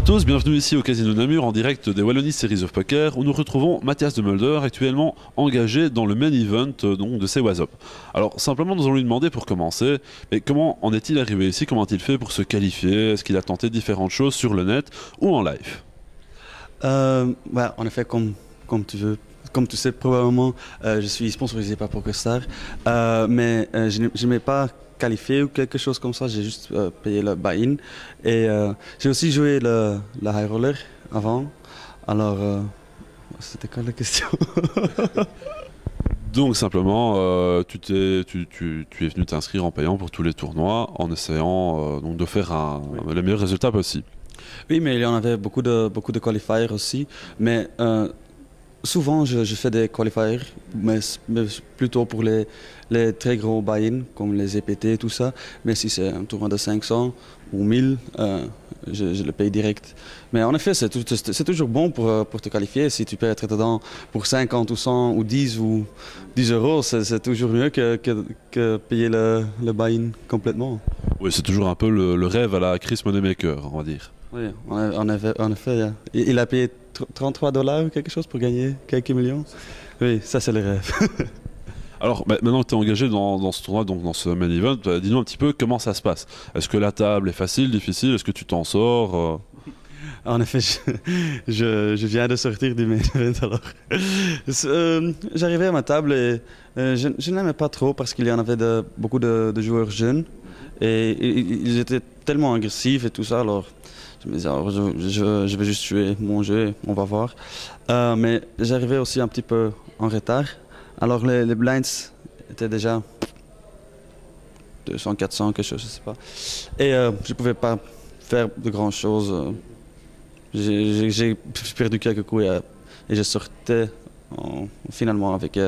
tous, bienvenue ici au Casino Namur en direct des Wallonie Series of Poker où nous retrouvons Mathias de Mulder actuellement engagé dans le main event donc, de ces WASOP. Alors simplement nous allons lui demander pour commencer, mais comment en est-il arrivé ici, comment a-t-il fait pour se qualifier, est-ce qu'il a tenté différentes choses sur le net ou en live? En effet, comme tu veux. Comme tu sais probablement, je suis sponsorisé par PokerStar, mais je ne m'ai pas qualifié ou quelque chose comme ça, j'ai juste payé le buy-in. Et j'ai aussi joué la high roller avant, alors c'était quoi la question? Donc simplement, tu es venu t'inscrire en payant pour tous les tournois en essayant donc de faire les meilleurs résultats possibles. Oui, mais il y en avait beaucoup de qualifiers aussi, mais souvent, je fais des qualifiers, mais plutôt pour les très gros buy-in, comme les EPT et tout ça. Mais si c'est un tournoi de 500 ou 1000, je le paye direct. Mais en effet, c'est toujours bon pour te qualifier. Si tu peux être dedans pour 50 ou 100 ou 10 ou 10 euros, c'est toujours mieux que payer le buy-in complètement. Oui, c'est toujours un peu le rêve à la Chris Moneymaker, on va dire. Oui, en effet, il a payé 33 $ ou quelque chose pour gagner quelques millions. Oui, ça c'est le rêve. Alors maintenant que tu es engagé dans ce tournoi, donc dans ce main event, dis-nous un petit peu comment ça se passe. Est-ce que la table est facile, difficile? Est-ce que tu t'en sors? En effet, je viens de sortir du main event alors. J'arrivais à ma table et je n'aimais pas trop parce qu'il y en avait beaucoup de joueurs jeunes et ils étaient tellement agressifs et tout ça alors. Je me disais, alors, je vais juste jouer mon jeu, on va voir. Mais j'arrivais aussi un petit peu en retard. Alors les blinds étaient déjà 200, 400, quelque chose, je ne sais pas. Et je ne pouvais pas faire de grand chose. J'ai perdu quelques coups et je sortais finalement avec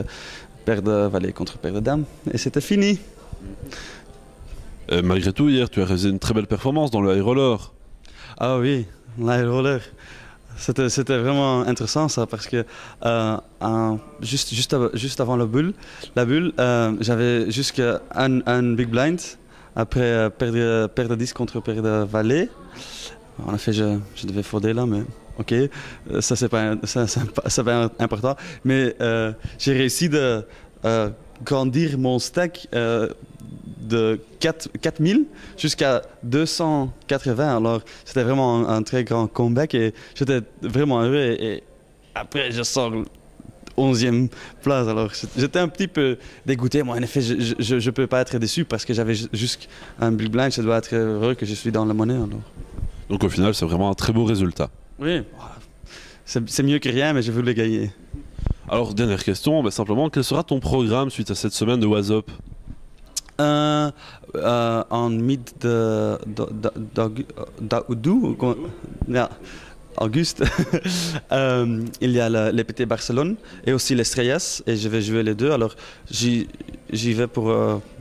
paire de valet contre paire de dames. Et c'était fini. Malgré tout, hier, tu as réalisé une très belle performance dans le high roller. Ah oui, l'high roller. C'était vraiment intéressant ça parce que juste avant la bulle, j'avais jusqu'à un big blind. Après paire de 10 contre paire de valet. En effet, je devais folder là, mais ok, ça c'est pas important. Mais j'ai réussi de grandir mon stack de 4000 jusqu'à 280. Alors, c'était vraiment un très grand comeback et j'étais vraiment heureux. Et après, je sors 11e place. Alors, j'étais un petit peu dégoûté. Moi, en effet, je ne peux pas être déçu parce que j'avais juste un big blind. Je dois être heureux que je suis dans la monnaie. Alors. Donc, au final, c'est vraiment un très beau résultat. Oui, c'est mieux que rien, mais je voulais gagner. Alors, dernière question, simplement, quel sera ton programme suite à cette semaine de WASOP? En Auguste, il y a l'EPT Barcelone et aussi l'Estrellas et je vais jouer les deux. Alors j'y vais pour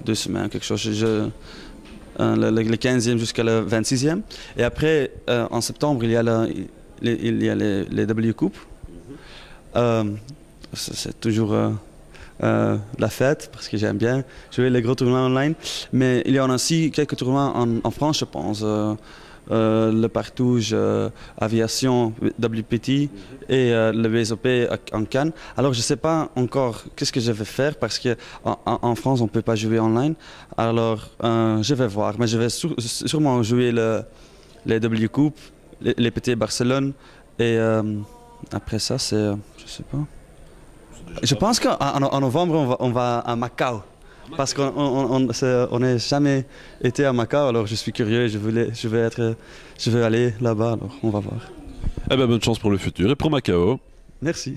2 semaines, quelque chose. Le 15e jusqu'à le 26e. Et après, en septembre, il y a les W Coupe. C'est toujours la fête, parce que j'aime bien jouer les gros tournois online. Mais il y en a aussi quelques tournois en France, je pense. Le Partouge, Aviation, WPT et le WSOP en Cannes. Alors je ne sais pas encore qu'est-ce que je vais faire parce qu'en France on ne peut pas jouer online. Alors je vais voir, mais je vais sûrement jouer les W Coupe, les PT Barcelone et après ça c'est, je ne sais pas. Je pense qu'en novembre on va à Macao. Parce qu'on n'a jamais été à Macao, alors je suis curieux, je vais aller là-bas, alors on va voir. Eh ben, bonne chance pour le futur et pour Macao. Merci.